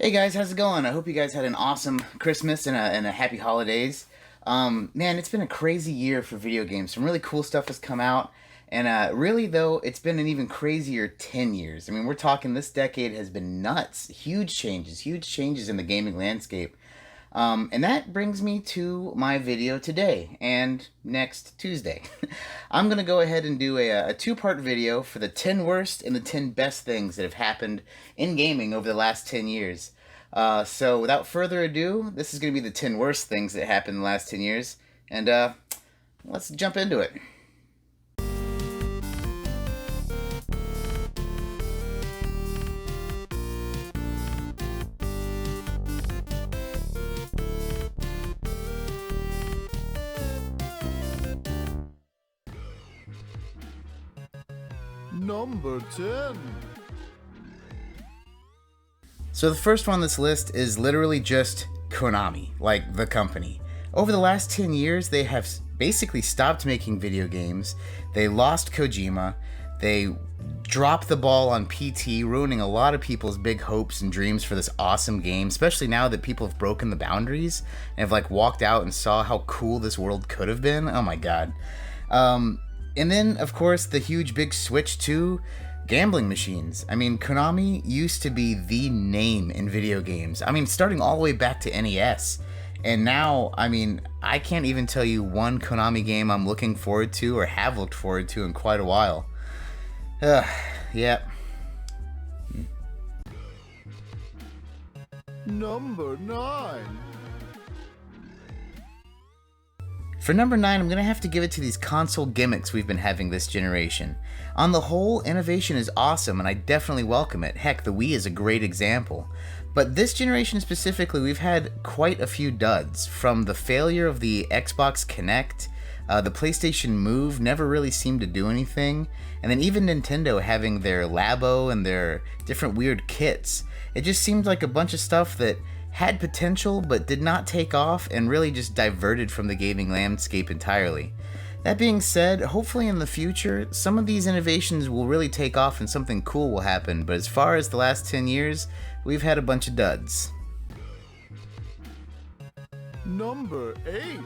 Hey guys, how's it going? I hope you guys had an awesome Christmas and a happy holidays. Man, it's been a crazy year for video games. Some really cool stuff has come out, and really though, it's been an even crazier 10 years. I mean, we're talking this decade has been nuts. Huge changes in the gaming landscape. And that brings me to my video today and next Tuesday. I'm going to go ahead and do a two-part video for the 10 worst and the 10 best things that have happened in gaming over the last 10 years. So without further ado, this is going to be the 10 worst things that happened in the last 10 years. And let's jump into it. Number 10. So the first one on this list is literally just Konami, like the company. Over the last 10 years, they have basically stopped making video games. They lost Kojima. They dropped the ball on PT, ruining a lot of people's big hopes and dreams for this awesome game, especially now that people have broken the boundaries and have walked out and saw how cool this world could have been. Oh my god. And then, of course, the huge big switch to gambling machines. I mean, Konami used to be the name in video games. I mean, starting all the way back to NES. And now, I mean, I can't even tell you one Konami game I'm looking forward to or have looked forward to in quite a while. Yeah. Number 9. For number 9, I'm going to have to give it to these console gimmicks we've been having this generation. On the whole, innovation is awesome and I definitely welcome it. Heck, the Wii is a great example. But this generation specifically, we've had quite a few duds. From the failure of the Xbox Kinect, the PlayStation Move never really seemed to do anything, and then even Nintendo having their Labo and their different weird kits. It just seemed like a bunch of stuff that had potential but did not take off and really just diverted from the gaming landscape entirely. That being said, hopefully in the future, some of these innovations will really take off and something cool will happen, but as far as the last 10 years, we've had a bunch of duds. Number 8.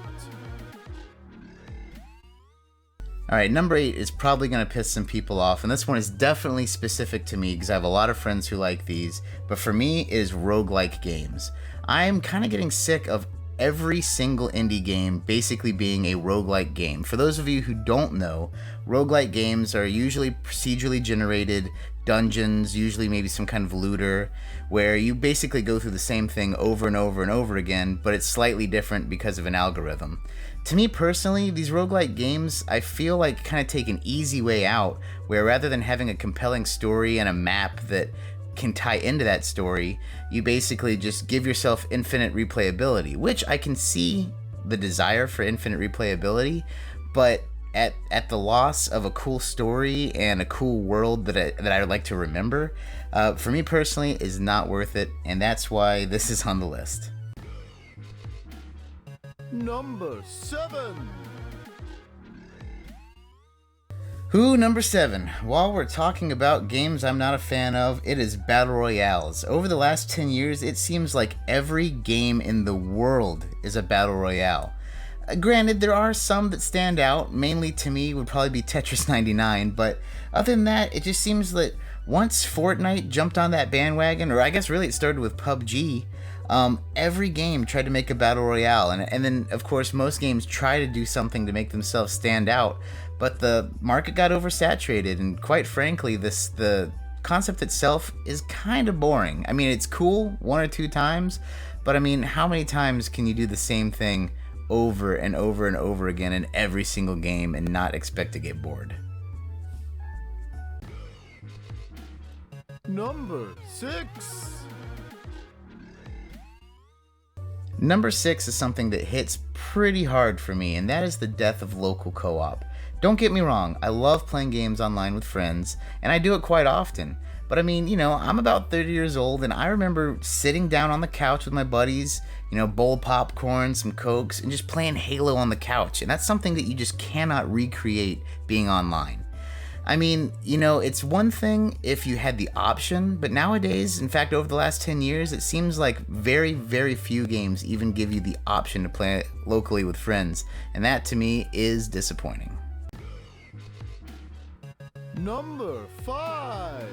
Alright, number 8 is probably going to piss some people off, and this one is definitely specific to me because I have a lot of friends who like these, but for me is roguelike games. I'm kind of getting sick of every single indie game basically being a roguelike game. For those of you who don't know, roguelike games are usually procedurally generated dungeons, usually maybe some kind of looter, where you basically go through the same thing over and over and over again, but it's slightly different because of an algorithm. To me personally, these roguelike games, I feel like kind of take an easy way out, where rather than having a compelling story and a map that can tie into that story, you basically just give yourself infinite replayability, which I can see the desire for infinite replayability, but at the loss of a cool story and a cool world that I would like to remember, for me personally, is not worth it, and that's why this is on the list. Number 7. Number 7. While we're talking about games I'm not a fan of, it is Battle Royales. Over the last 10 years, it seems like every game in the world is a Battle Royale. Granted, there are some that stand out. Mainly to me would probably be Tetris 99, but other than that, it just seems that once Fortnite jumped on that bandwagon, or I guess really it started with PUBG, every game tried to make a Battle Royale, and then of course most games try to do something to make themselves stand out, but the market got oversaturated, and quite frankly, the concept itself is kind of boring. I mean, it's cool one or two times, but I mean, how many times can you do the same thing over and over and over again in every single game and not expect to get bored? Number 6. Number 6 is something that hits pretty hard for me, and that is the death of local co-op. Don't get me wrong, I love playing games online with friends, and I do it quite often. But I mean, I'm about 30 years old, and I remember sitting down on the couch with my buddies, bowl of popcorn, some Cokes, and just playing Halo on the couch. And that's something that you just cannot recreate being online. I mean, it's one thing if you had the option, but nowadays, in fact, over the last 10 years, it seems like very, very few games even give you the option to play it locally with friends, and that to me is disappointing. Number 5.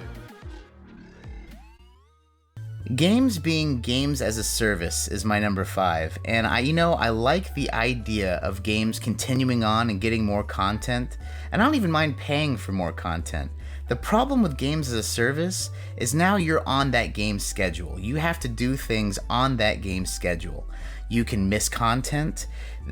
Games being games as a service is my number 5, and I like the idea of games continuing on and getting more content, and I don't even mind paying for more content. The problem with games as a service is now you're on that game's schedule. You have to do things on that game's schedule. You can miss content,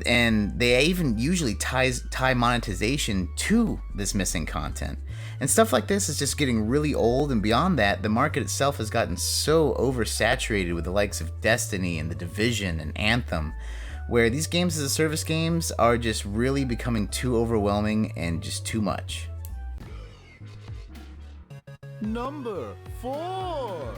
and they even usually tie monetization to this missing content. And stuff like this is just getting really old, and beyond that, the market itself has gotten so oversaturated with the likes of Destiny and The Division and Anthem, where these games as a service games are just really becoming too overwhelming and just too much. Number 4.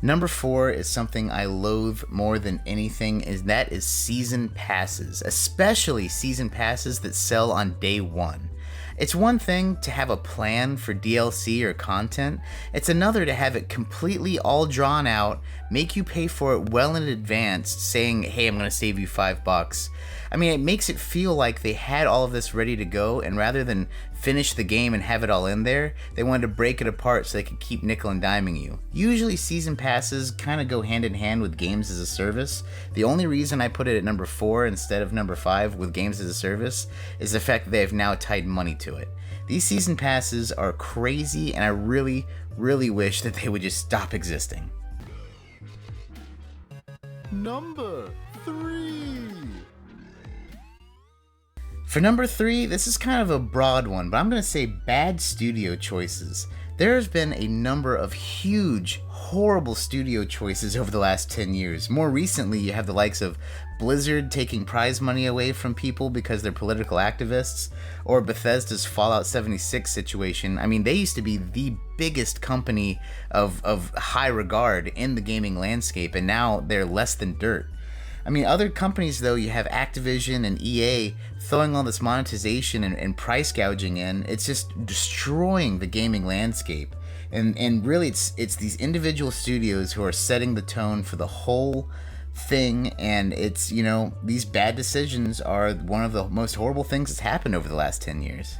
Number 4 is something I loathe more than anything, that is season passes, especially season passes that sell on day one. It's one thing to have a plan for DLC or content, it's another to have it completely all drawn out, make you pay for it well in advance, saying, hey, I'm going to save you $5. I mean, it makes it feel like they had all of this ready to go, and rather than finish the game and have it all in there, they wanted to break it apart so they could keep nickel and diming you. Usually season passes kind of go hand in hand with games as a service. The only reason I put it at number 4 instead of number 5 with games as a service is the fact that they have now tied money to it. These season passes are crazy, and I really, really wish that they would just stop existing. Number 3. For number 3, this is kind of a broad one, but I'm going to say bad studio choices. There's been a number of huge, horrible studio choices over the last 10 years. More recently, you have the likes of Blizzard taking prize money away from people because they're political activists, or Bethesda's Fallout 76 situation. I mean, they used to be the biggest company of high regard in the gaming landscape, and now they're less than dirt. I mean, other companies, though, you have Activision and EA throwing all this monetization and price gouging in. It's just destroying the gaming landscape. And really, it's these individual studios who are setting the tone for the whole thing. And it's, these bad decisions are one of the most horrible things that's happened over the last 10 years.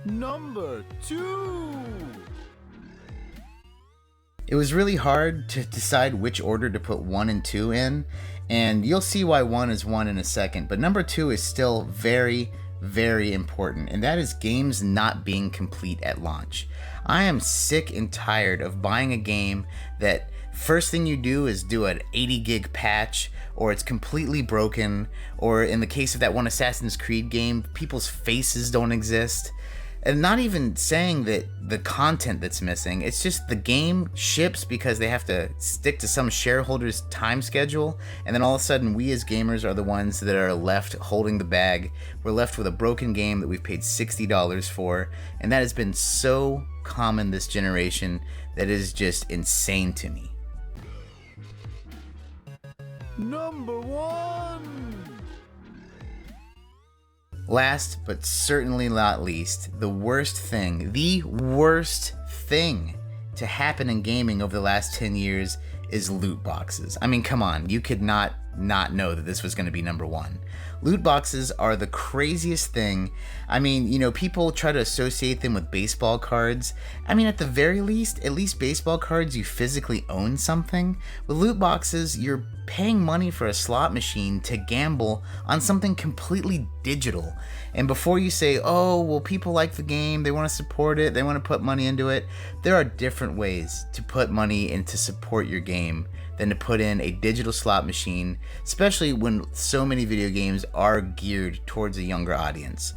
Number 2. It was really hard to decide which order to put 1 and 2 in, and you'll see why 1 is 1 in a second, but number 2 is still very, very important, and that is games not being complete at launch. I am sick and tired of buying a game that first thing you do is do an 80 gig patch, or it's completely broken, or in the case of that one Assassin's Creed game, people's faces don't exist. And not even saying that the content that's missing, it's just the game ships because they have to stick to some shareholder's time schedule, and then all of a sudden we as gamers are the ones that are left holding the bag. We're left with a broken game that we've paid $60 for, and that has been so common this generation that is just insane to me. Number 1. Last, but certainly not least, the worst thing to happen in gaming over the last 10 years is loot boxes. I mean, come on, you could not know that this was going to be number 1. Loot boxes are the craziest thing. I mean, people try to associate them with baseball cards. I mean, at the very least, at least baseball cards, you physically own something. With loot boxes, you're paying money for a slot machine to gamble on something completely digital. And before you say, oh, well, people like the game, they want to support it, they want to put money into it, there are different ways to put money and to support your game than to put in a digital slot machine, especially when so many video games are geared towards a younger audience.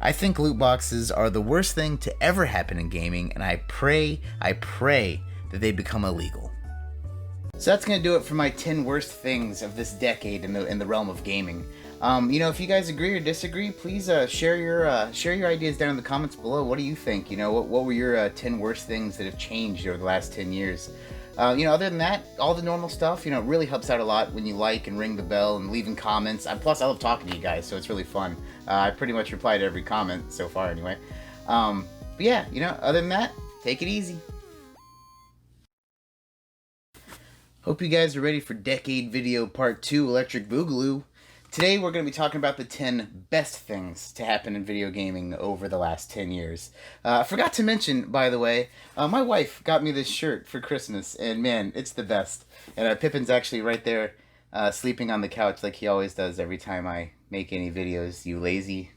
I think loot boxes are the worst thing to ever happen in gaming, and I pray that they become illegal. So that's going to do it for my 10 worst things of this decade in the realm of gaming. If you guys agree or disagree, please share your ideas down in the comments below. What do you think? What were your 10 worst things that have changed over the last 10 years? Other than that, all the normal stuff, it really helps out a lot when you like and ring the bell and leaving comments. Plus, I love talking to you guys, so it's really fun. I pretty much reply to every comment so far anyway. But yeah, other than that, take it easy. Hope you guys are ready for Decade Video Part 2 Electric Boogaloo. Today we're going to be talking about the 10 best things to happen in video gaming over the last 10 years. I forgot to mention, by the way, my wife got me this shirt for Christmas, and man, it's the best. And Pippin's actually right there sleeping on the couch like he always does every time I make any videos, you lazy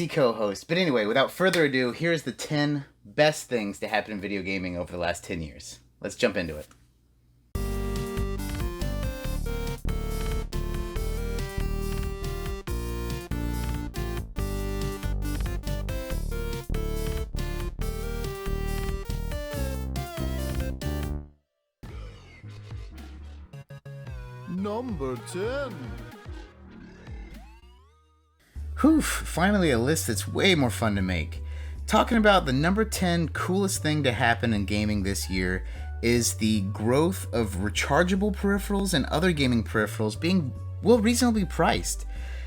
co-host. But anyway, without further ado, here's the 10 best things to happen in video gaming over the last 10 years. Let's jump into it. Number 10. Whew, finally a list that's way more fun to make. Talking about the number 10 coolest thing to happen in gaming this year is the growth of rechargeable peripherals and other gaming peripherals being, reasonably priced.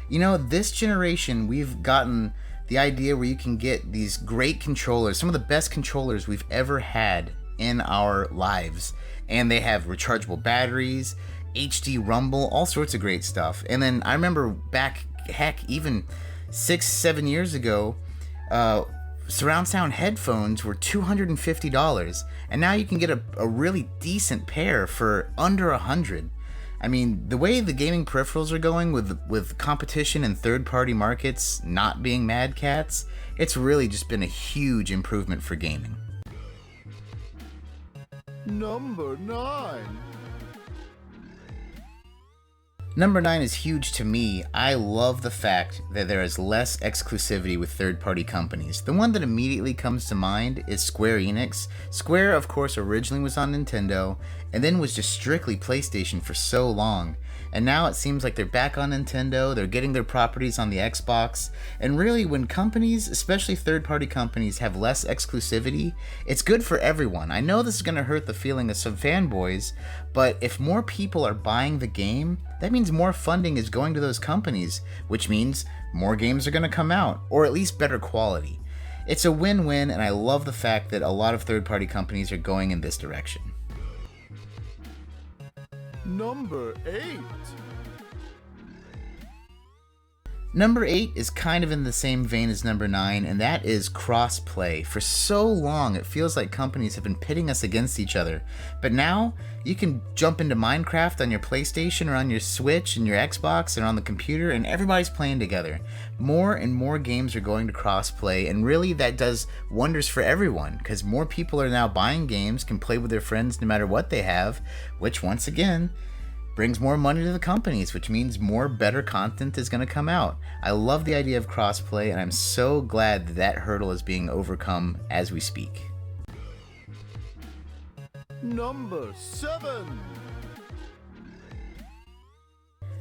This generation, we've gotten the idea where you can get these great controllers, some of the best controllers we've ever had in our lives. And they have rechargeable batteries, HD rumble, all sorts of great stuff. And then I remember back, even 6-7 years ago, surround sound headphones were $250, and now you can get a really decent pair for under $100. I mean, the way the gaming peripherals are going with competition in third-party markets not being mad cats, it's really just been a huge improvement for gaming. Number 9. Number 9 is huge to me. I love the fact that there is less exclusivity with third-party companies. The one that immediately comes to mind is Square Enix. Square, of course, originally was on Nintendo, and then was just strictly PlayStation for so long. And now it seems like they're back on Nintendo, they're getting their properties on the Xbox, and really when companies, especially third-party companies, have less exclusivity, it's good for everyone. I know this is going to hurt the feeling of some fanboys, but if more people are buying the game, that means more funding is going to those companies, which means more games are going to come out, or at least better quality. It's a win-win, and I love the fact that a lot of third-party companies are going in this direction. Number 8. Number 8 is kind of in the same vein as number 9, and that is cross-play. For so long, it feels like companies have been pitting us against each other. But now, you can jump into Minecraft on your PlayStation or on your Switch and your Xbox and on the computer, and everybody's playing together. More and more games are going to cross-play, and really that does wonders for everyone, because more people are now buying games, can play with their friends no matter what they have, which once again brings more money to the companies, which means more better content is going to come out. I love the idea of crossplay, and I'm so glad that hurdle is being overcome as we speak. Number 7.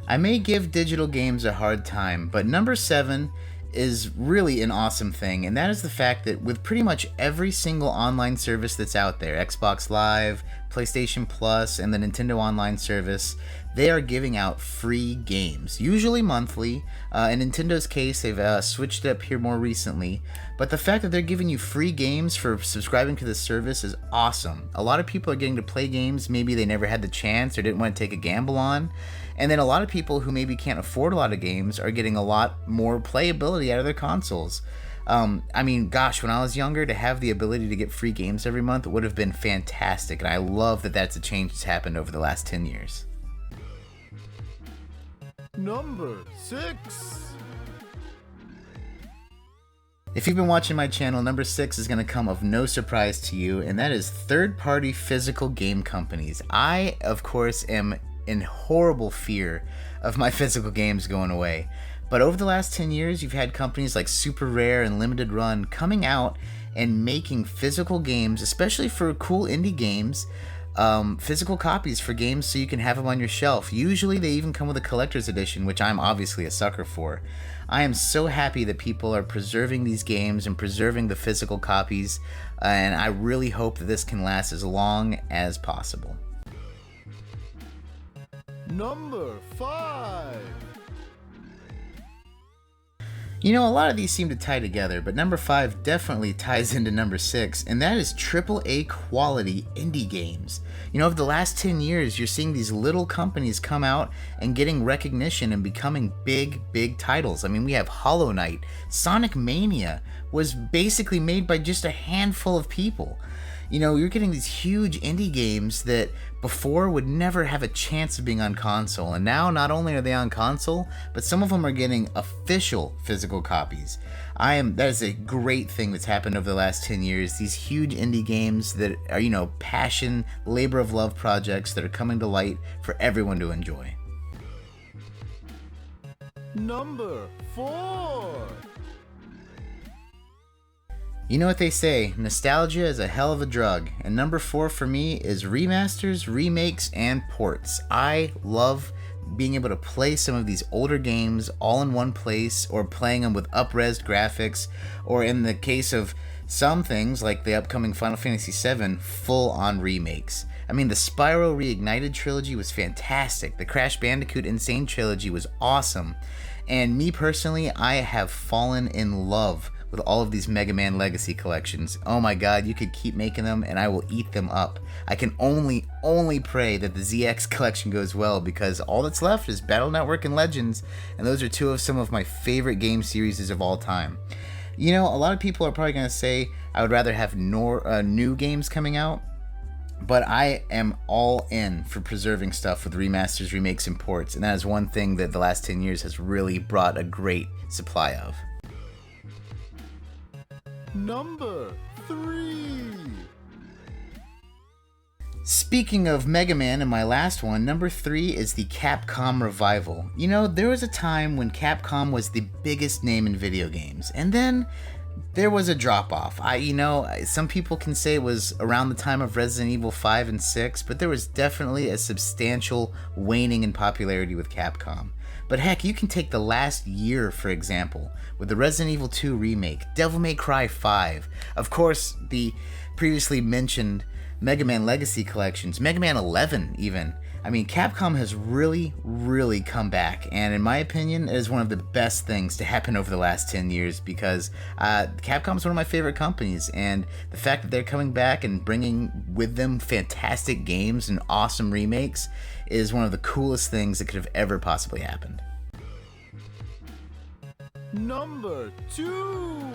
I may give digital games a hard time, but number 7 is really an awesome thing, and that is the fact that with pretty much every single online service that's out there, Xbox Live, PlayStation Plus, and the Nintendo Online service, they are giving out free games, usually monthly. In Nintendo's case, they've switched it up here more recently, but the fact that they're giving you free games for subscribing to this service is awesome. A lot of people are getting to play games maybe they never had the chance or didn't want to take a gamble on, and then a lot of people who maybe can't afford a lot of games are getting a lot more playability out of their consoles. I mean, gosh, when I was younger, to have the ability to get free games every month would have been fantastic, and I love that that's a change that's happened over the last 10 years. Number 6. If you've been watching my channel, number 6 is going to come of no surprise to you, and that is third-party physical game companies. I, of course, am in horrible fear of my physical games going away. But over the last 10 years, you've had companies like Super Rare and Limited Run coming out and making physical games, especially for cool indie games, physical copies for games so you can have them on your shelf. Usually they even come with a collector's edition, which I'm obviously a sucker for. I am so happy that people are preserving these games and preserving the physical copies. and I really hope that this can last as long as possible. Number 5. You know, a lot of these seem to tie together, but number 5 definitely ties into number 6, and that is AAA quality indie games. You know, over the last 10 years, you're seeing these little companies come out and getting recognition and becoming big titles. I mean, we have Hollow Knight. Sonic Mania was basically made by just a handful of people. You know, you're getting these huge indie games that before would never have a chance of being on console, and now not only are they on console, but some of them are getting official physical copies. That is a great thing that's happened over the last 10 years. These huge indie games that are, you know, passion, labor of love projects that are coming to light for everyone to enjoy. Number 4. You know what they say, nostalgia is a hell of a drug, and number 4 for me is remasters, remakes, and ports. I love being able to play some of these older games all in one place, or playing them with up-res graphics, or in the case of some things like the upcoming Final Fantasy VII, full-on remakes. I mean, the Spyro Reignited trilogy was fantastic, the Crash Bandicoot Insane trilogy was awesome, and me personally, I have fallen in love with all of these Mega Man Legacy collections. Oh my god, you could keep making them and I will eat them up. I can only pray that the ZX collection goes well, because all that's left is Battle Network and Legends, and those are two of some of my favorite game series of all time. You know, a lot of people are probably going to say I would rather have new games coming out, but I am all in for preserving stuff with remasters, remakes, and ports, and that is one thing that the last 10 years has really brought a great supply of. Number 3. Speaking of Mega Man and my last one, number 3 is the Capcom revival. You know, there was a time when Capcom was the biggest name in video games, and then there was a drop-off. Some people can say it was around the time of Resident Evil 5 and 6, but there was definitely a substantial waning in popularity with Capcom. But heck, you can take the last year, for example, with the Resident Evil 2 remake, Devil May Cry 5, of course, the previously mentioned Mega Man Legacy collections, Mega Man 11 even. I mean, Capcom has really come back, and in my opinion, it is one of the best things to happen over the last 10 years, because Capcom is one of my favorite companies, and the fact that they're coming back and bringing with them fantastic games and awesome remakes is one of the coolest things that could have ever possibly happened. Number 2.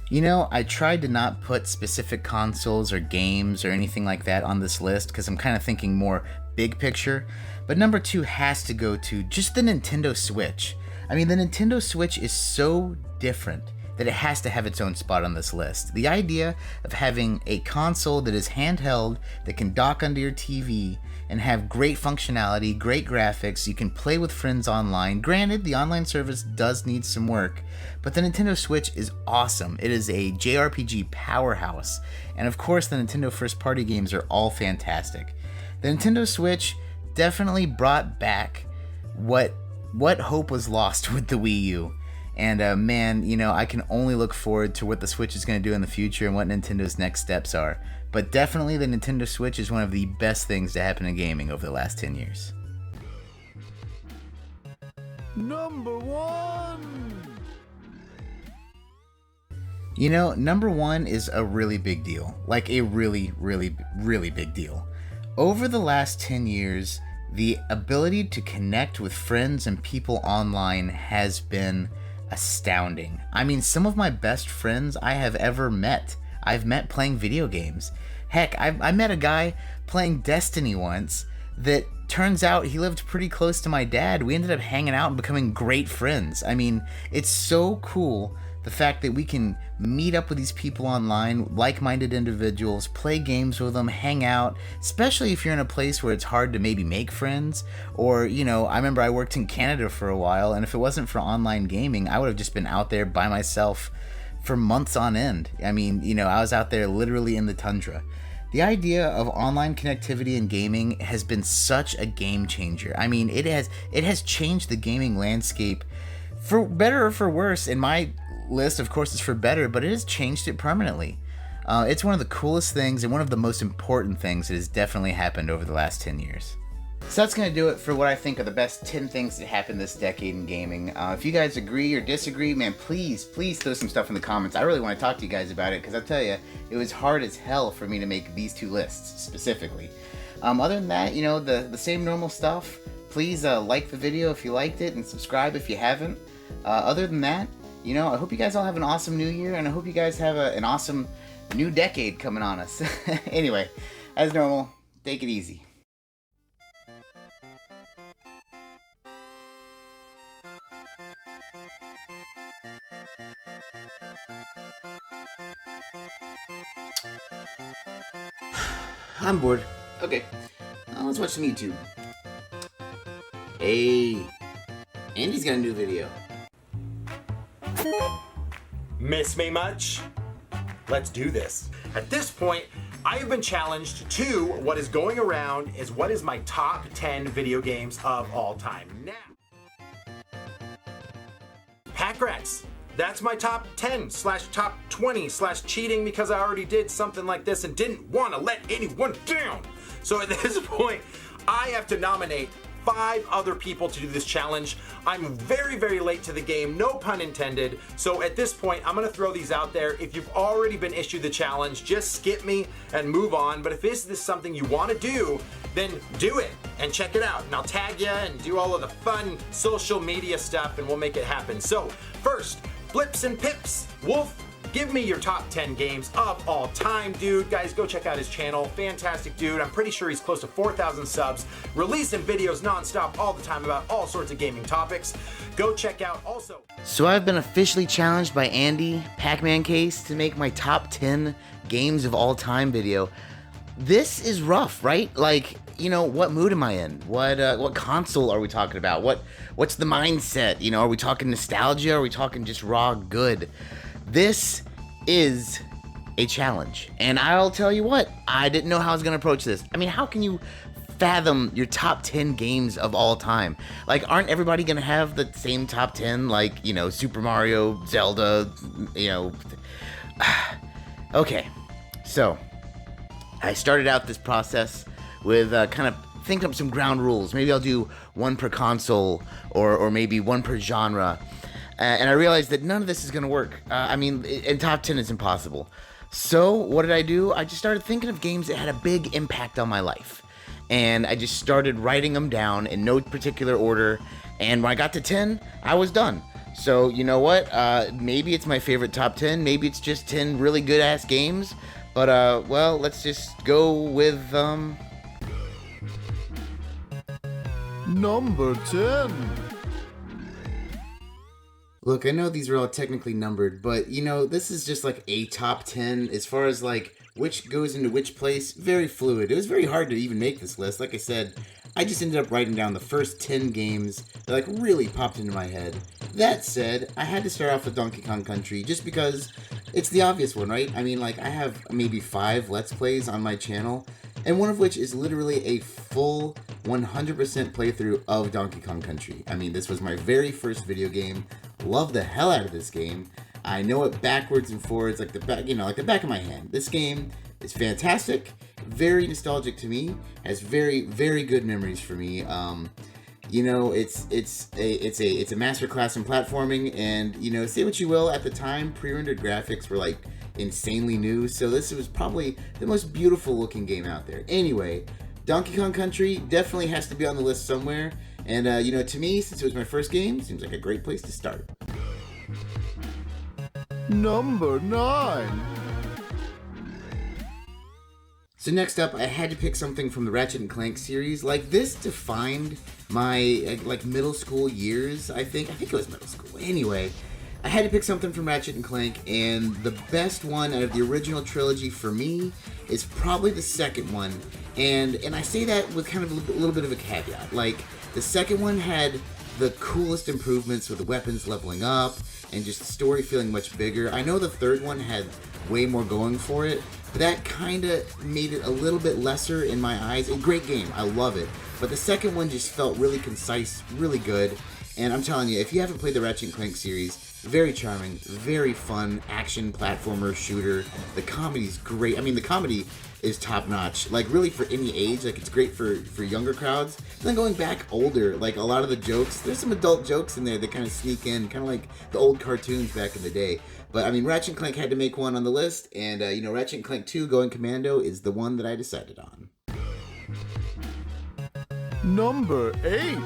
You know, I tried to not put specific consoles or games or anything like that on this list because I'm kind of thinking more big picture, but number 2 has to go to just the Nintendo Switch. I mean, the Nintendo Switch is so different that it has to have its own spot on this list. The idea of having a console that is handheld, that can dock onto your TV, and have great functionality, great graphics, you can play with friends online. Granted, the online service does need some work, but the Nintendo Switch is awesome. It is a JRPG powerhouse, and of course the Nintendo first-party games are all fantastic. The Nintendo Switch definitely brought back what hope was lost with the Wii U. And man, you know, I can only look forward to what the Switch is going to do in the future and what Nintendo's next steps are. But definitely the Nintendo Switch is one of the best things to happen in gaming over the last 10 years. Number 1. You know, number 1 is a really big deal. Like a really big deal. Over the last 10 years, the ability to connect with friends and people online has been astounding. I mean, some of my best friends I have ever met, I've met playing video games. Heck, I met a guy playing Destiny once that turns out he lived pretty close to my dad. We ended up hanging out and becoming great friends. I mean, it's so cool, the fact that we can meet up with these people online, like-minded individuals, play games with them, hang out, especially if you're in a place where it's hard to maybe make friends. Or, you know, I remember I worked in Canada for a while, and if it wasn't for online gaming, I would have just been out there by myself for months on end. I mean, you know, I was out there literally in the tundra. The idea of online connectivity in gaming has been such a game changer. I mean, it has changed the gaming landscape for better or for worse, in my list, of course, is for better, but it has changed it permanently. It's one of the coolest things and one of the most important things that has definitely happened over the last 10 years. So that's going to do it for what I think are the best 10 things that happened this decade in gaming. If you guys agree or disagree, man, please throw some stuff in the comments. I really want to talk to you guys about it, because I'll tell you, it was hard as hell for me to make these two lists specifically. Other than that, you know, the same normal stuff. Please like the video if you liked it, and subscribe if you haven't. Other than that, you know, I hope you guys all have an awesome new year, and I hope you guys have an awesome new decade coming on us. Anyway, as normal, take it easy. I'm bored. Okay, let's watch some YouTube. Hey, Andy's got a new video. Miss me much? Let's do this. At this point, I have been challenged to what is going around is what is my top 10 video games of all time. Now, Pack Rats. That's my top 10 / top 20 / cheating, because I already did something like this and didn't want to let anyone down. So at this point, I have to nominate 5 other people to do this challenge. I'm very late to the game, no pun intended. So at this point, I'm gonna throw these out there. If you've already been issued the challenge, just skip me and move on. But if this is something you wanna do, then do it and check it out. And I'll tag you and do all of the fun social media stuff, and we'll make it happen. So first, Flips and Pips. Wolf, give me your top 10 games of all time, dude. Guys, go check out his channel. Fantastic dude. I'm pretty sure he's close to 4,000 subs, releasing videos nonstop all the time about all sorts of gaming topics. Go check out also. So I've been officially challenged by Andy, Pac-Man Case, to make my top 10 games of all time video. This is rough, right? Like, you know, what mood am I in? What console are we talking about? What's the mindset? You know, are we talking nostalgia? Are we talking just raw good? This is a challenge, and I'll tell you what, I didn't know how I was gonna approach this. I mean, how can you fathom your top 10 games of all time? Like, aren't everybody gonna have the same top 10? Like, you know, Super Mario, Zelda, you know. Okay, so I started out this process with kind of thinking up some ground rules. Maybe I'll do one per console, or maybe one per genre. And I realized that none of this is going to work. I mean, in top 10 is impossible. So what did I do? I just started thinking of games that had a big impact on my life. And I just started writing them down in no particular order. And when I got to 10, I was done. So you know what? Maybe it's my favorite top 10. Maybe it's just 10 really good-ass games. But, well, let's just go with, Number 10. Look, I know these are all technically numbered, but, you know, this is just like a top 10 as far as, like, which goes into which place. Very fluid. It was very hard to even make this list. Like I said, I just ended up writing down the first 10 games that, like, really popped into my head. That said, I had to start off with Donkey Kong Country just because it's the obvious one, right? I mean, like, I have maybe 5 Let's Plays on my channel, and one of which is literally a full 100% playthrough of Donkey Kong Country. I mean, this was my very first video game. Love the hell out of this game. I know it backwards and forwards like the back, you know, like the back of my hand. This game is fantastic, very nostalgic to me, has very good memories for me. You know, it's a masterclass in platforming, and you know, say what you will, at the time pre-rendered graphics were like insanely new, so this was probably the most beautiful looking game out there. Anyway, Donkey Kong Country definitely has to be on the list somewhere, and you know, to me, since it was my first game, seems like a great place to start. Number 9. So next up, I had to pick something from the Ratchet and Clank series. Like, this defined my like middle school years. I think it was middle school. Anyway, I had to pick something from Ratchet and Clank, and the best one out of the original trilogy for me is probably the second one. And I say that with kind of a little bit of a caveat. Like, the second one had the coolest improvements with the weapons leveling up and just the story feeling much bigger. I know the third one had way more going for it, but that kind of made it a little bit lesser in my eyes. A great game, I love it, but the second one just felt really concise, really good. And I'm telling you, if you haven't played the Ratchet and Clank series, Very charming, very fun action platformer shooter. The comedy's great. I mean, the comedy is top notch. Like, really for any age. Like, it's great for younger crowds. Then going back older, like a lot of the jokes, there's some adult jokes in there that kind of sneak in, kind of like the old cartoons back in the day. But I mean, Ratchet and Clank had to make one on the list, and you know, Ratchet and Clank 2 Going Commando is the one that I decided on. Number 8.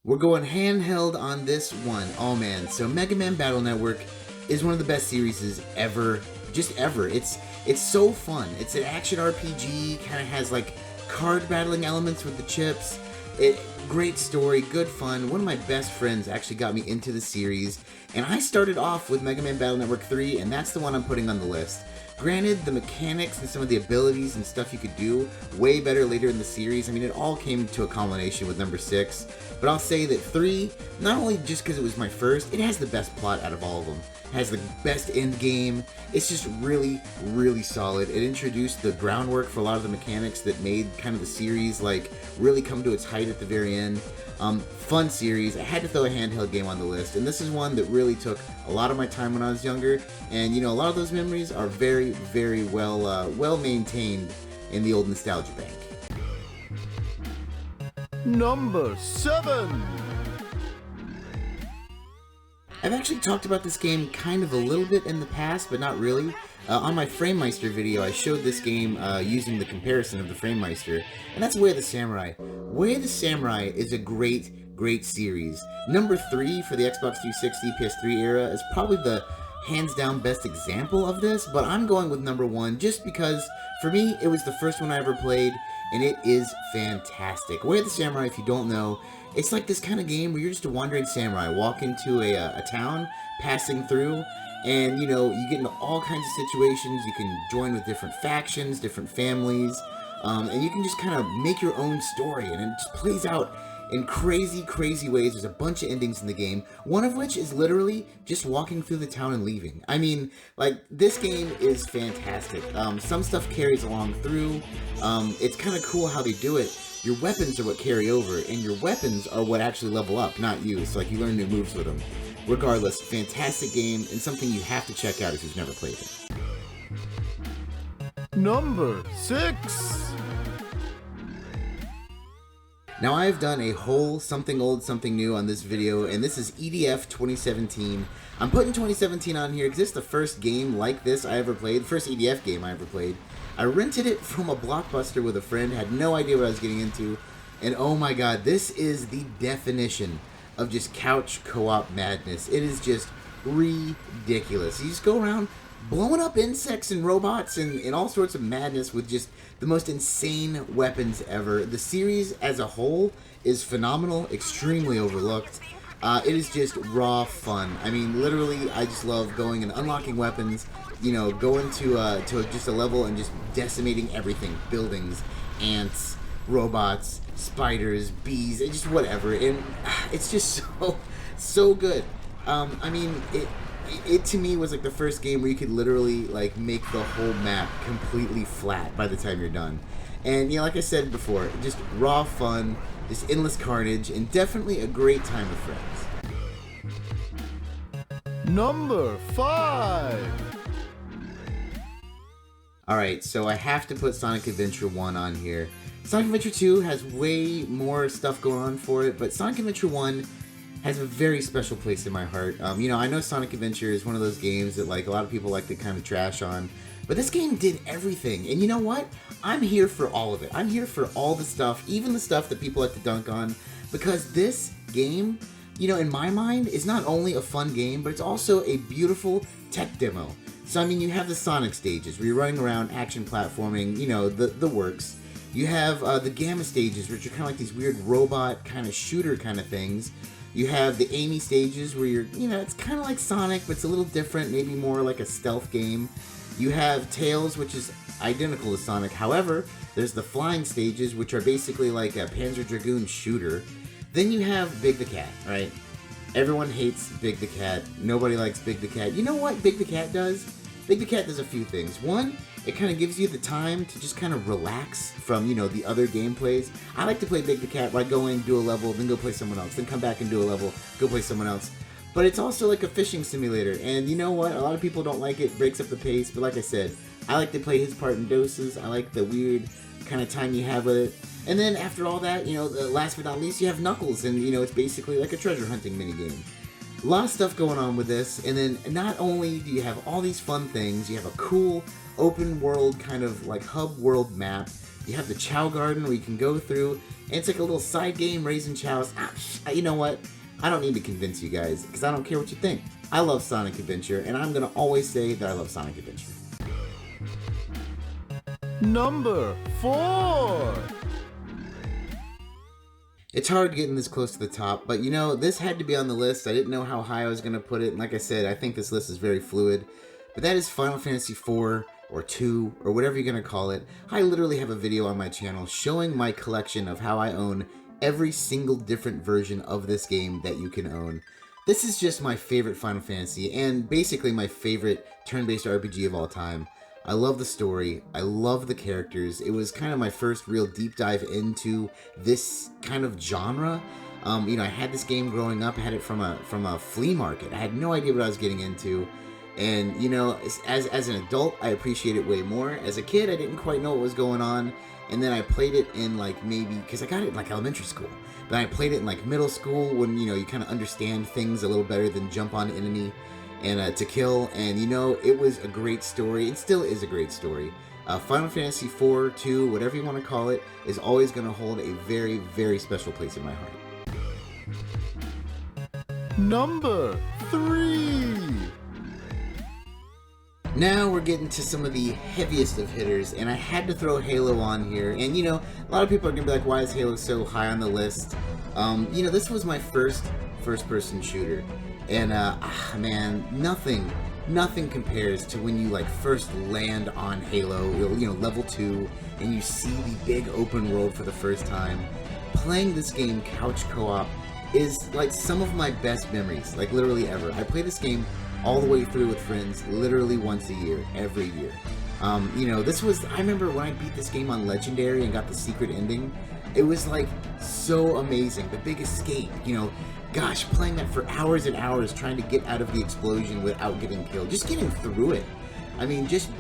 We're going handheld on this one. Oh man, so Mega Man Battle Network is one of the best series ever, just ever. It's so fun. It's an action RPG, kind of has like card battling elements with the chips. Great story, good fun. One of my best friends actually got me into the series, and I started off with Mega Man Battle Network 3, and that's the one I'm putting on the list. Granted, the mechanics and some of the abilities and stuff you could do way better later in the series. I mean, it all came to a culmination with number 6. But I'll say that 3, not only just because it was my first, it has the best plot out of all of them. It has the best end game. It's just really, really solid. It introduced the groundwork for a lot of the mechanics that made kind of the series like really come to its height at the very end. Fun series. I had to throw a handheld game on the list, and this is one that really took a lot of my time when I was younger. And you know, a lot of those memories are very, very well maintained in the old nostalgia bank. Number 7. I've actually talked about this game kind of a little bit in the past, but not really. On my Framemeister video, I showed this game using the comparison of the Framemeister, and that's Way of the Samurai. Way of the Samurai is a great, great series. Number 3 for the Xbox 360, PS3 era is probably the hands-down best example of this, but I'm going with number 1 just because, for me, it was the first one I ever played, and it is fantastic. Way of the Samurai, if you don't know, it's like this kind of game where you're just a wandering samurai, walk into a town, passing through, and you know, you get into all kinds of situations. You can join with different factions, different families, and you can just kind of make your own story, and it just plays out in crazy, crazy ways. There's a bunch of endings in the game, one of which is literally just walking through the town and leaving. I mean, like, this game is fantastic. Some stuff carries along through. It's kind of cool how they do it. Your weapons are what carry over, and your weapons are what actually level up, not you. So, like, you learn new moves with them. Regardless, fantastic game, and something you have to check out if you've never played it. Number 6. Now, I've done a whole something old, something new on this video, and this is EDF 2017. I'm putting 2017 on here because it's the first game like this I ever played, the first EDF game I ever played. I rented it from a Blockbuster with a friend, had no idea what I was getting into, and oh my god, this is the definition of just couch co-op madness. It is just ridiculous. You just go around blowing up insects and robots and all sorts of madness with just the most insane weapons ever. The series as a whole is phenomenal, extremely overlooked. It is just raw fun. I mean, literally, I just love going and unlocking weapons, you know, going to just a level and just decimating everything. Buildings, ants, robots, spiders, bees, and just whatever. And it's just so good. I mean, it to me was like the first game where you could literally like make the whole map completely flat by the time you're done. And you know, like I said before, just raw fun, just endless carnage, and definitely a great time with friends. Number 5. Alright, so I have to put Sonic Adventure 1 on here. Sonic Adventure 2 has way more stuff going on for it, but Sonic Adventure 1 has a very special place in my heart. You know, I know Sonic Adventure is one of those games that like a lot of people like to kind of trash on, but this game did everything. And you know what? I'm here for all of it. I'm here for all the stuff, even the stuff that people like to dunk on, because this game, you know, in my mind, is not only a fun game, but it's also a beautiful tech demo. So, I mean, you have the Sonic stages where you're running around, action platforming, you know, the works. You have the Gamma stages, which are kind of like these weird robot kind of shooter kind of things. You have the Amy stages where you're, you know, it's kind of like Sonic, but it's a little different, maybe more like a stealth game. You have Tails, which is identical to Sonic. However, there's the flying stages, which are basically like a Panzer Dragoon shooter. Then you have Big the Cat, right? Everyone hates Big the Cat. Nobody likes Big the Cat. You know what Big the Cat does? Big the Cat does a few things. One, it kind of gives you the time to just kind of relax from, the other gameplays. I like to play Big the Cat where I go in, do a level, then go play someone else, then come back and do a level, go play someone else. But it's also like a fishing simulator, and you know what? A lot of people don't like it, breaks up the pace, but like I said, I like to play his part in doses. I like the weird kind of time you have with it. And then after all that, last but not least, you have Knuckles, and it's basically like a treasure hunting minigame. A lot of stuff going on with this, and then not only do you have all these fun things, you have a cool open world kind of like hub world map. You have the Chow Garden where you can go through, and it's like a little side game, raising chows. You know what? I don't need to convince you guys, because I don't care what you think. I love Sonic Adventure, and I'm going to always say that I love Sonic Adventure. Number 4. It's hard getting this close to the top, but this had to be on the list. I didn't know how high I was going to put it, and like I said, I think this list is very fluid. But that is Final Fantasy IV, or 2, or whatever you're going to call it. I literally have a video on my channel showing my collection of how I own every single different version of this game that you can own. This is just my favorite Final Fantasy, and basically my favorite turn-based RPG of all time. I love the story. I love the characters. It was kind of my first real deep dive into this kind of genre. I had this game growing up. I had it from a flea market. I had no idea what I was getting into. And, as an adult, I appreciate it way more. As a kid, I didn't quite know what was going on. And then I played it in because I got it in elementary school. But I played it in middle school when, you kind of understand things a little better than jump on enemy and to kill. And, it was a great story. It still is a great story. Final Fantasy IV, 2, whatever you want to call it, is always going to hold a very, very special place in my heart. Number 3. Now we're getting to some of the heaviest of hitters, and I had to throw Halo on here. And a lot of people are gonna be like, why is Halo so high on the list? This was my first-person shooter, and man, nothing compares to when you first land on Halo, level 2, and you see the big open world for the first time. Playing this game couch co-op is some of my best memories, literally ever. I play this game all the way through with friends, literally once a year, every year. I remember when I beat this game on Legendary and got the secret ending, it was so amazing. The Big Escape, playing that for hours and hours, trying to get out of the explosion without getting killed, just getting through it. I mean, just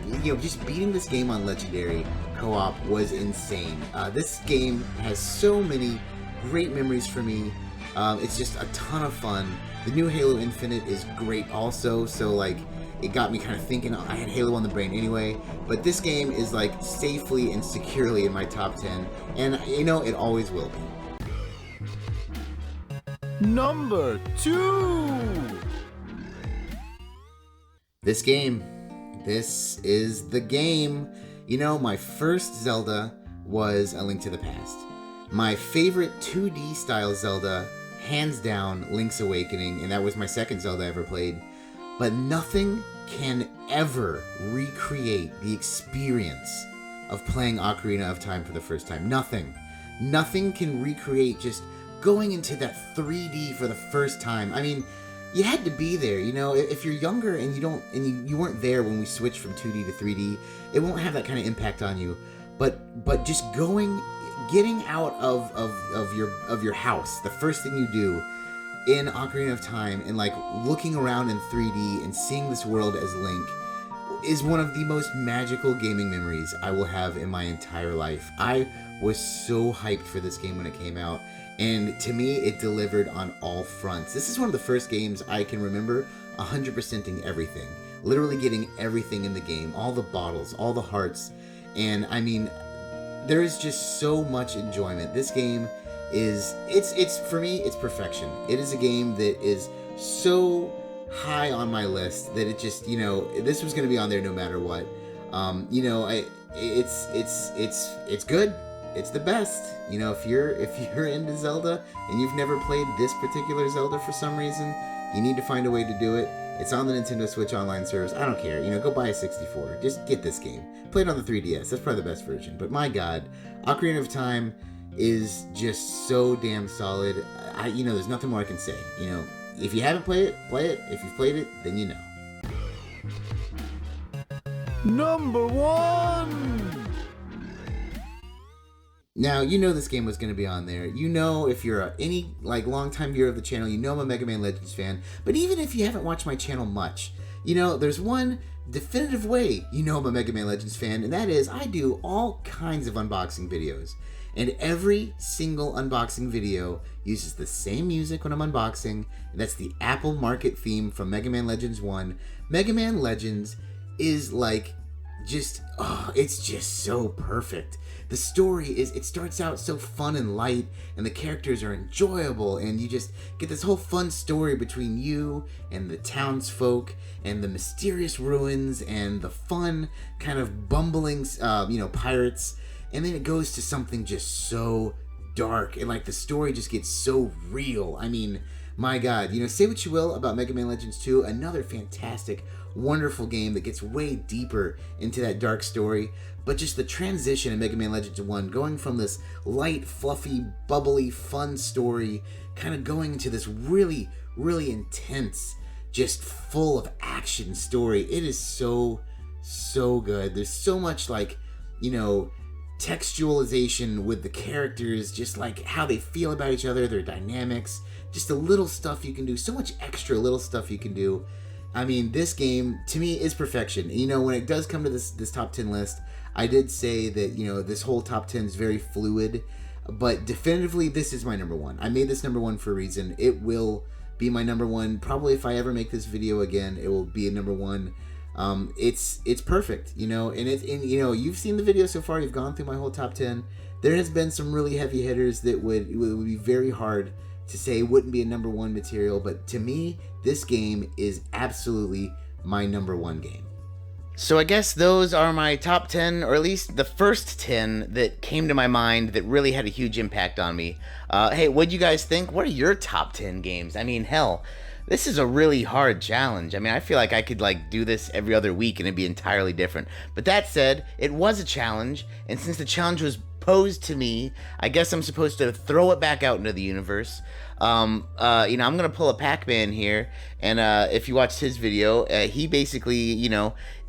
beating this game on Legendary co-op was insane. This game has so many great memories for me. It's just a ton of fun. The new Halo Infinite is great also, so it got me kind of thinking. I had Halo on the brain anyway, but this game is safely and securely in my top 10, and it always will be. Number 2. This is the game. My first Zelda was A Link to the Past. My favorite 2D style Zelda, hands down, Link's Awakening, and that was my second Zelda I ever played. But nothing can ever recreate the experience of playing Ocarina of Time for the first time. Nothing can recreate just going into that 3D for the first time. I mean, you had to be there, If you're younger and you weren't there when we switched from 2D to 3D, it won't have that kind of impact on you. But just getting out of your house, the first thing you do in Ocarina of Time, and looking around in 3D and seeing this world as Link, is one of the most magical gaming memories I will have in my entire life. I was so hyped for this game when it came out, and to me, it delivered on all fronts. This is one of the first games I can remember 100%ing everything. Literally getting everything in the game, all the bottles, all the hearts, and I mean, there is just so much enjoyment. This game it's for me, it's perfection. It is a game that is so high on my list that it just, this was going to be on there no matter what. It's good. It's the best. If you're into Zelda and you've never played this particular Zelda for some reason, you need to find a way to do it. It's on the Nintendo Switch online service. I don't care. Go buy a 64. Just get this game. Play it on the 3DS. That's probably the best version. But my God, Ocarina of Time is just so damn solid. There's nothing more I can say. If you haven't played it, play it. If you've played it, then you know. Number 1. Now, you know this game was going to be on there. You know, if you're any longtime viewer of the channel, you know I'm a Mega Man Legends fan. But even if you haven't watched my channel much, you know, there's one definitive way you know I'm a Mega Man Legends fan, and that is I do all kinds of unboxing videos. And every single unboxing video uses the same music when I'm unboxing, and that's the Apple Market theme from Mega Man Legends 1. Mega Man Legends is it's just so perfect. The story it starts out so fun and light, and the characters are enjoyable, and you just get this whole fun story between you and the townsfolk and the mysterious ruins and the fun kind of bumbling pirates. And then it goes to something just so dark, and the story just gets so real. I mean, my God, say what you will about Mega Man Legends 2, another fantastic, wonderful game that gets way deeper into that dark story. But just the transition in Mega Man Legends 1, going from this light, fluffy, bubbly, fun story, kind of going into this really, really intense, just full of action story. It is so, so good. There's so much textualization with the characters, just how they feel about each other, their dynamics, just the little stuff you can do, so much extra little stuff you can do. I mean, this game, to me, is perfection. When it does come to this top 10 list, I did say that, this whole top 10 is very fluid, but definitively, this is my number 1. I made this number 1 for a reason. It will be my number 1. Probably if I ever make this video again, it will be a number 1. It's perfect, and you've seen the video so far. You've gone through my whole top 10. There has been some really heavy hitters that would be very hard to say wouldn't be a number 1 material, but to me, this game is absolutely my number 1 game. So I guess those are my top 10, or at least the first 10 that came to my mind that really had a huge impact on me. Hey, what'd you guys think? What are your top 10 games? I mean, hell, this is a really hard challenge. I mean, I feel like I could do this every other week and it'd be entirely different. But that said, it was a challenge, and since the challenge was posed to me, I guess I'm supposed to throw it back out into the universe. I'm gonna pull a Pac-Man here, and if you watched his video, he basically,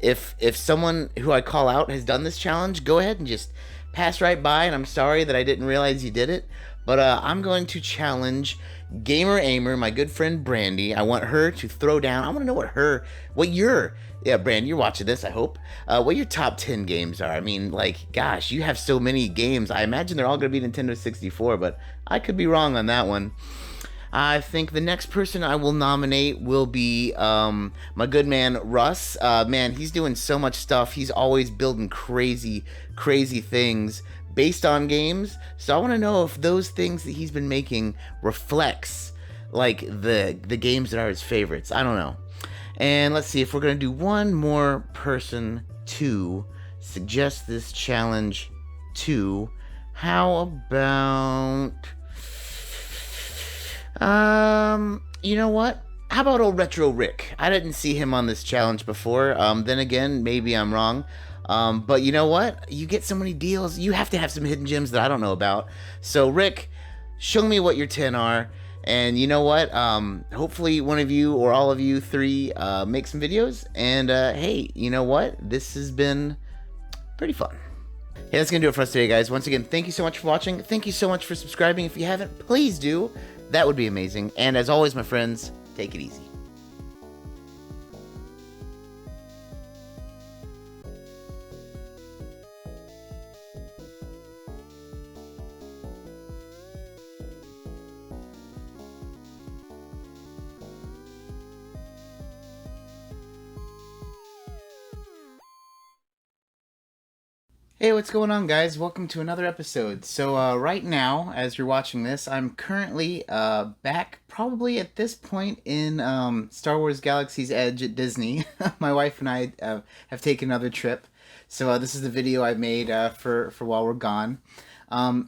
if someone who I call out has done this challenge, go ahead and just pass right by, and I'm sorry that I didn't realize you did it, but I'm going to challenge Gamer Aimer, my good friend Brandy. I want her to throw down. I want to know Brandy, you're watching this, I hope. What your top 10 games are. I mean, gosh, you have so many games. I imagine they're all going to be Nintendo 64, but I could be wrong on that one. I think the next person I will nominate will be my good man Russ. Man, he's doing so much stuff. He's always building crazy, crazy things based on games. So I want to know if those things that he's been making reflects the games that are his favorites. I don't know. And let's see if we're going to do one more person to suggest this challenge to. How about... you know what? How about old Retro Rick? I didn't see him on this challenge before. Then again, maybe I'm wrong. But you know what? You get so many deals. You have to have some hidden gems that I don't know about. So Rick, show me what your 10 are. And you know what? Hopefully one of you or all of you 3 make some videos. And hey, you know what? This has been pretty fun. Hey, that's going to do it for us today, guys. Once again, thank you so much for watching. Thank you so much for subscribing. If you haven't, please do. That would be amazing. And as always, my friends, take it easy. Hey, what's going on, guys? Welcome to another episode. So right now, as you're watching this, I'm currently back probably at this point in Star Wars Galaxy's Edge at Disney. My wife and I have taken another trip. So this is the video I made for while we're gone.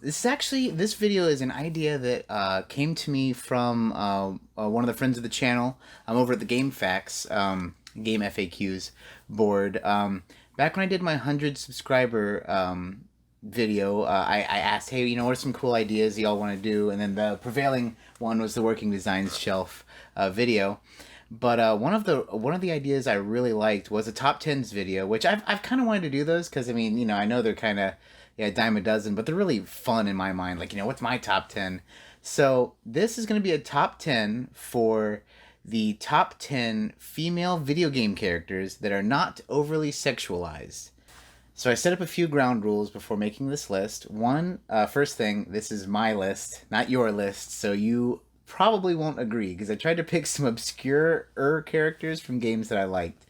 This video is an idea that came to me from one of the friends of the channel. I'm over at the Game Facts, Game FAQs board. Back when I did my 100 subscriber video, I asked, hey, you know, what are some cool ideas y'all want to do? And then the prevailing one was the Working Designs Shelf video. But one of the ideas I really liked was a top tens video, which I've kind of wanted to do those because I mean I know they're kind of yeah a dime a dozen, but they're really fun in my mind. Like what's my top 10? So this is going to be a top 10 for the top 10 female video game characters that are not overly sexualized. So I set up a few ground rules before making this list. One, first thing, this is my list, not your list, so you probably won't agree because I tried to pick some obscure characters from games that I liked.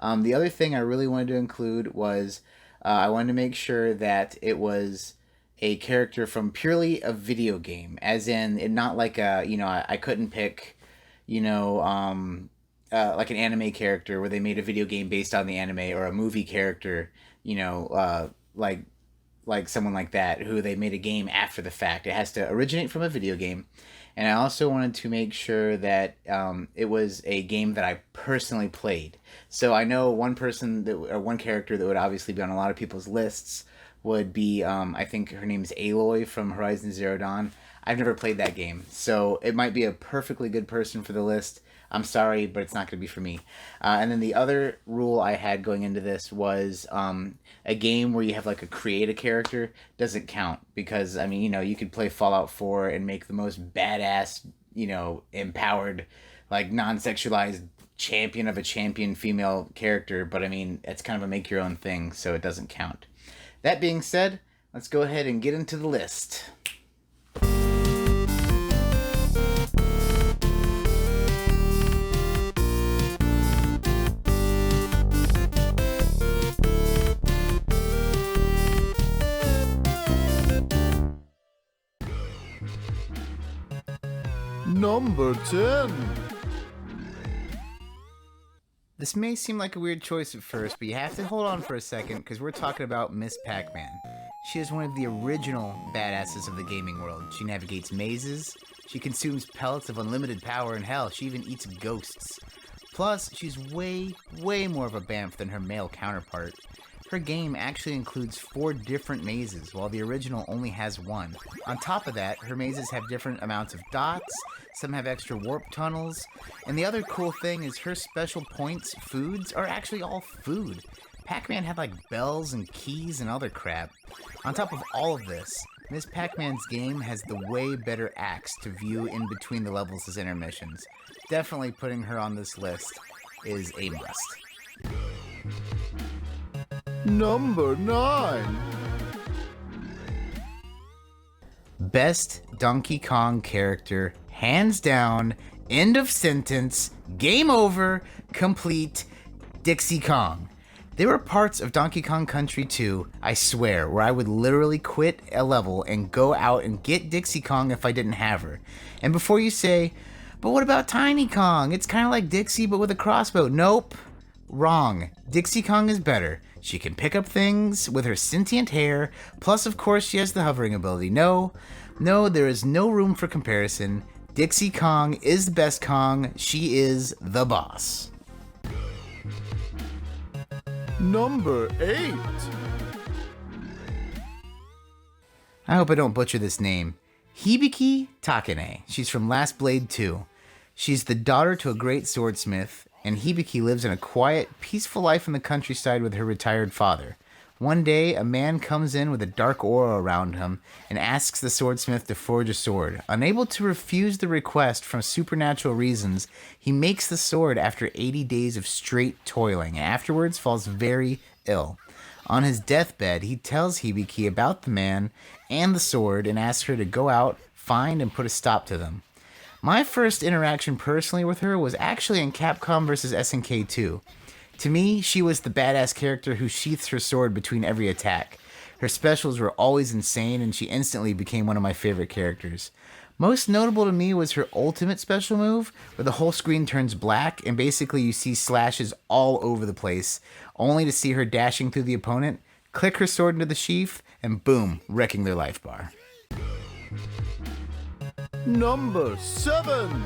The other thing I really wanted to include was I wanted to make sure that it was a character from purely a video game, as in it not like a I couldn't pick you know like an anime character where they made a video game based on the anime or a movie character like someone like that who they made a game after the fact. It has to originate from a video game. And I also wanted to make sure that it was a game that I personally played. So I know one character that would obviously be on a lot of people's lists would be I think her name's Aloy from Horizon Zero Dawn. I've never played that game, so it might be a perfectly good person for the list. I'm sorry, but it's not going to be for me. And then the other rule I had going into this was a game where you have like a create a character doesn't count because I mean you could play Fallout 4 and make the most badass empowered like non-sexualized champion of a champion female character, but I mean it's kind of a make your own thing, so it doesn't count. That being said, let's go ahead and get into the list. Number 10. This may seem like a weird choice at first, but you have to hold on for a second because we're talking about Miss Pac-Man. She is one of the original badasses of the gaming world. She navigates mazes, she consumes pellets of unlimited power, and hell, she even eats ghosts. Plus, she's way, way more of a bamf than her male counterpart. Her game actually includes 4 different mazes, while the original only has 1. On top of that, her mazes have different amounts of dots, some have extra warp tunnels, and the other cool thing is her special points, foods, are actually all food. Pac-Man had like bells and keys and other crap. On top of all of this, Miss Pac-Man's game has the way better acts to view in between the levels as intermissions. Definitely putting her on this list is a must. Number 9. Best Donkey Kong character, hands down, end of sentence, game over, complete, Dixie Kong. There were parts of Donkey Kong Country 2, I swear, where I would literally quit a level and go out and get Dixie Kong if I didn't have her. And before you say, but what about Tiny Kong? It's kind of like Dixie but with a crossbow. Nope. Wrong. Dixie Kong is better. She can pick up things with her sentient hair, plus of course she has the hovering ability. No, there is no room for comparison. Dixie Kong is the best Kong. She is the boss. Number 8. I hope I don't butcher this name. Hibiki Takane. She's from Last Blade 2. She's the daughter to a great swordsmith, and Hibiki lives in a quiet, peaceful life in the countryside with her retired father. One day, a man comes in with a dark aura around him and asks the swordsmith to forge a sword. Unable to refuse the request from supernatural reasons, he makes the sword after 80 days of straight toiling and afterwards falls very ill. On his deathbed, he tells Hibiki about the man and the sword and asks her to go out, find, and put a stop to them. My first interaction personally with her was actually in Capcom vs. SNK 2. To me, she was the badass character who sheaths her sword between every attack. Her specials were always insane, and she instantly became one of my favorite characters. Most notable to me was her ultimate special move, where the whole screen turns black, and basically you see slashes all over the place, only to see her dashing through the opponent, click her sword into the sheath, and boom, wrecking their life bar. Number 7.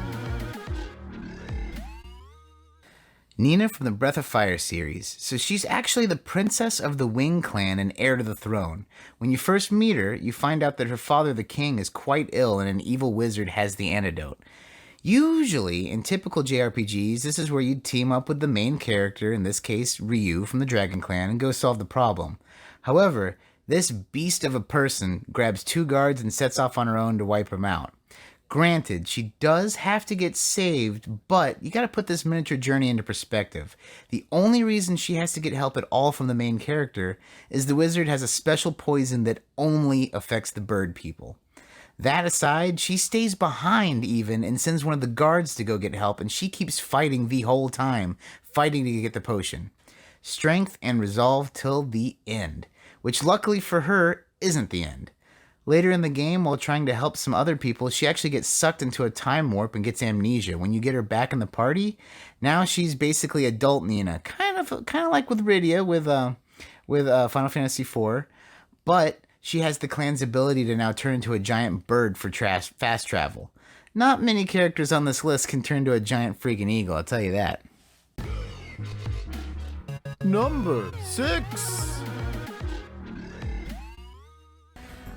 Nina from the Breath of Fire series. So she's actually the princess of the Wing clan and heir to the throne. When you first meet her, you find out that her father, the king, is quite ill and an evil wizard has the antidote. Usually, in typical JRPGs, this is where you'd team up with the main character, in this case, Ryu from the Dragon Clan, and go solve the problem. However, this beast of a person grabs two guards and sets off on her own to wipe them out. Granted, she does have to get saved, but you gotta put this miniature journey into perspective. The only reason she has to get help at all from the main character is the wizard has a special poison that only affects the bird people. That aside, she stays behind even and sends one of the guards to go get help, and she keeps fighting the whole time, fighting to get the potion. Strength and resolve till the end, which luckily for her isn't the end. Later in the game, while trying to help some other people, she actually gets sucked into a time warp and gets amnesia. When you get her back in the party, now she's basically adult Nina, kind of like with Rydia with Final Fantasy IV, but she has the clan's ability to now turn into a giant bird for fast travel. Not many characters on this list can turn into a giant freaking eagle, I'll tell you that. Number 6.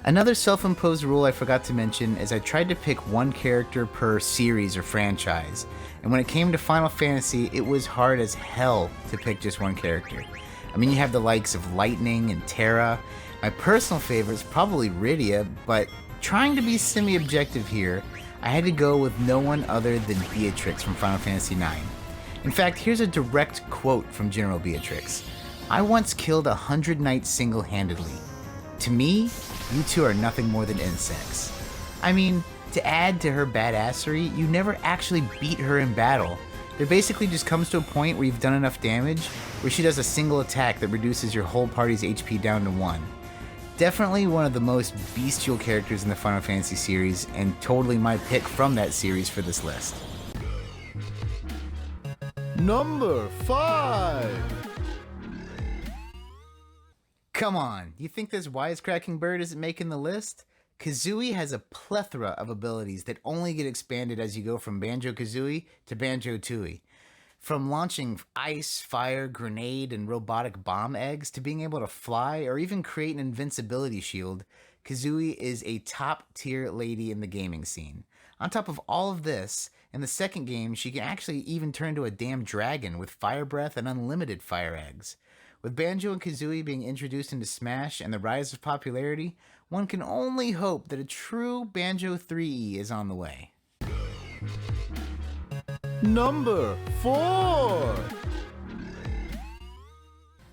Another self-imposed rule I forgot to mention is I tried to pick one character per series or franchise, and when it came to Final Fantasy, it was hard as hell to pick just one character. I mean, you have the likes of Lightning and Terra. My personal favorite is probably Rydia, but trying to be semi-objective here, I had to go with no one other than Beatrix from Final Fantasy IX. In fact, here's a direct quote from General Beatrix. "I once killed 100 knights single-handedly. To me, you two are nothing more than insects." I mean, to add to her badassery, you never actually beat her in battle. There basically just comes to a point where you've done enough damage where she does a single attack that reduces your whole party's HP down to 1. Definitely one of the most bestial characters in the Final Fantasy series, and totally my pick from that series for this list. Number 5. Come on, you think this wisecracking bird isn't making the list? Kazooie has a plethora of abilities that only get expanded as you go from Banjo-Kazooie to Banjo-Tooie. From launching ice, fire, grenade, and robotic bomb eggs to being able to fly or even create an invincibility shield, Kazooie is a top-tier lady in the gaming scene. On top of all of this, in the second game, she can actually even turn into a damn dragon with fire breath and unlimited fire eggs. With Banjo and Kazooie being introduced into Smash and the rise of popularity, one can only hope that a true Banjo 3E is on the way. Number 4.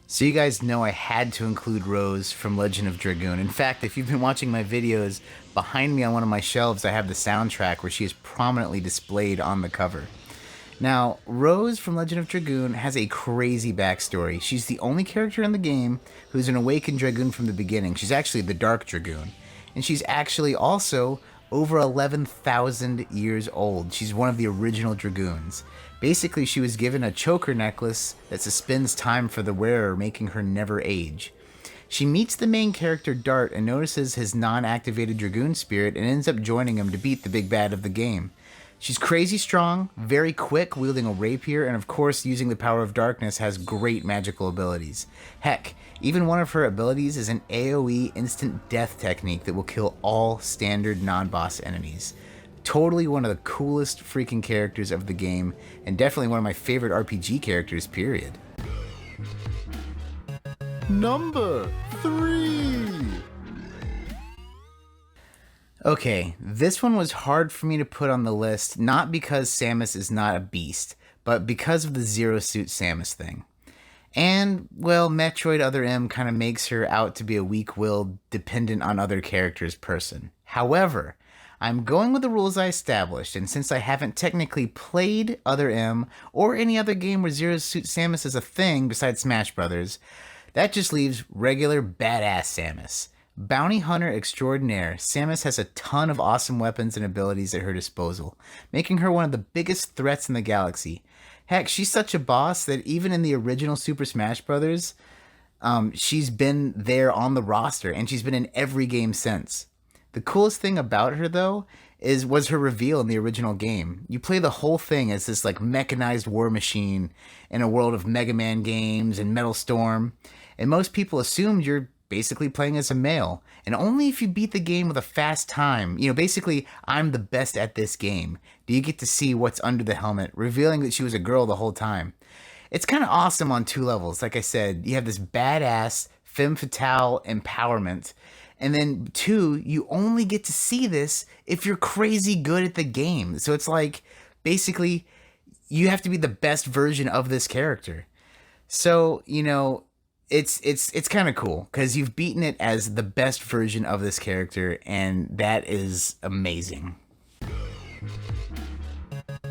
So you guys know I had to include Rose from Legend of Dragoon. In fact, if you've been watching my videos, behind me on one of my shelves I have the soundtrack where she is prominently displayed on the cover. Now, Rose from Legend of Dragoon has a crazy backstory. She's the only character in the game who's an awakened Dragoon from the beginning. She's actually the Dark Dragoon. And she's actually also over 11,000 years old. She's one of the original Dragoons. Basically, she was given a choker necklace that suspends time for the wearer, making her never age. She meets the main character Dart and notices his non-activated Dragoon spirit and ends up joining him to beat the big bad of the game. She's crazy strong, very quick, wielding a rapier, and of course using the power of darkness has great magical abilities. Heck, even one of her abilities is an AoE instant death technique that will kill all standard non-boss enemies. Totally one of the coolest freaking characters of the game, and definitely one of my favorite RPG characters, period. Number 3. Okay, this one was hard for me to put on the list, not because Samus is not a beast, but because of the Zero Suit Samus thing. And, well, Metroid Other M kind of makes her out to be a weak-willed, dependent on other characters person. However, I'm going with the rules I established, and since I haven't technically played Other M or any other game where Zero Suit Samus is a thing besides Smash Brothers, that just leaves regular badass Samus. Bounty Hunter Extraordinaire, Samus has a ton of awesome weapons and abilities at her disposal, making her one of the biggest threats in the galaxy. Heck, she's such a boss that even in the original Super Smash Bros., she's been there on the roster, and she's been in every game since. The coolest thing about her, though, was her reveal in the original game. You play the whole thing as this like mechanized war machine in a world of Mega Man games and Metal Storm, and most people assumed you're basically playing as a male, and only if you beat the game with a fast time, basically, I'm the best at this game, do you get to see what's under the helmet, revealing that she was a girl the whole time. It's kind of awesome on two levels. Like I said, you have this badass femme fatale empowerment, and then two, you only get to see this if you're crazy good at the game. So it's like, basically, you have to be the best version of this character. So, it's kind of cool because you've beaten it as the best version of this character, and that is amazing.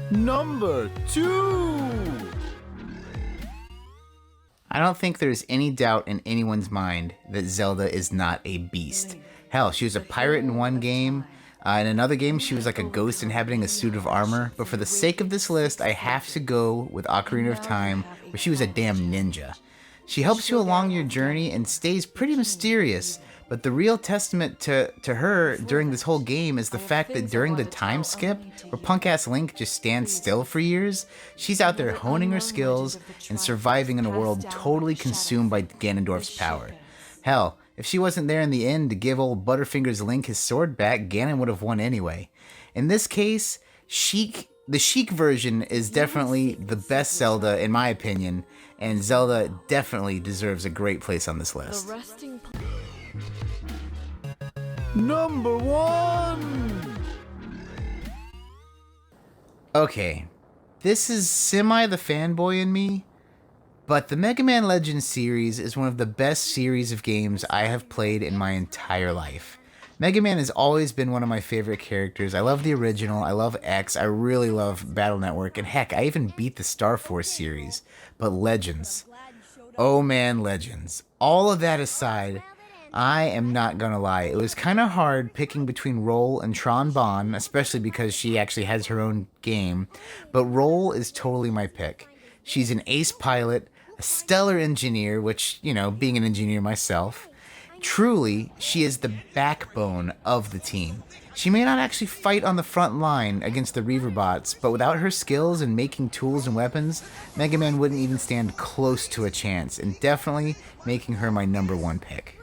Number 2. I don't think there's any doubt in anyone's mind that Zelda is not a beast. Hell, she was a pirate in one game. In another game, she was like a ghost inhabiting a suit of armor. But for the sake of this list, I have to go with Ocarina of Time, where she was a damn ninja. She helps you along your journey and stays pretty mysterious, but the real testament to her during this whole game is the fact that during the time skip, where punk-ass Link just stands still for years, she's out there honing her skills and surviving in a world totally consumed by Ganondorf's power. Hell, if she wasn't there in the end to give old Butterfingers Link his sword back, Ganon would have won anyway. In this case, the Sheik version is definitely the best Zelda in my opinion, and Zelda definitely deserves a great place on this list. Number 1. Okay, this is semi the fanboy in me, but the Mega Man Legends series is one of the best series of games I have played in my entire life. Mega Man has always been one of my favorite characters. I love the original, I love X, I really love Battle Network, and heck, I even beat the Star Force series. But Legends, oh man, Legends. All of that aside, I am not gonna lie, it was kind of hard picking between Roll and Tron Bonne, especially because she actually has her own game, but Roll is totally my pick. She's an ace pilot, a stellar engineer, which, being an engineer myself, truly, she is the backbone of the team. She may not actually fight on the front line against the Reaver bots, but without her skills in making tools and weapons, Mega Man wouldn't even stand close to a chance, and definitely making her my number 1 pick.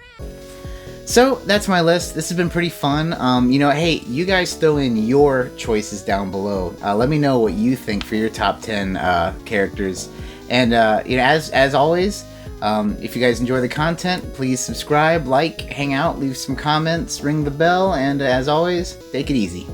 So, that's my list. This has been pretty fun. Hey, you guys throw in your choices down below. Let me know what you think for your top 10 characters. And, as always, if you guys enjoy the content, please subscribe, like, hang out, leave some comments, ring the bell, and as always, take it easy.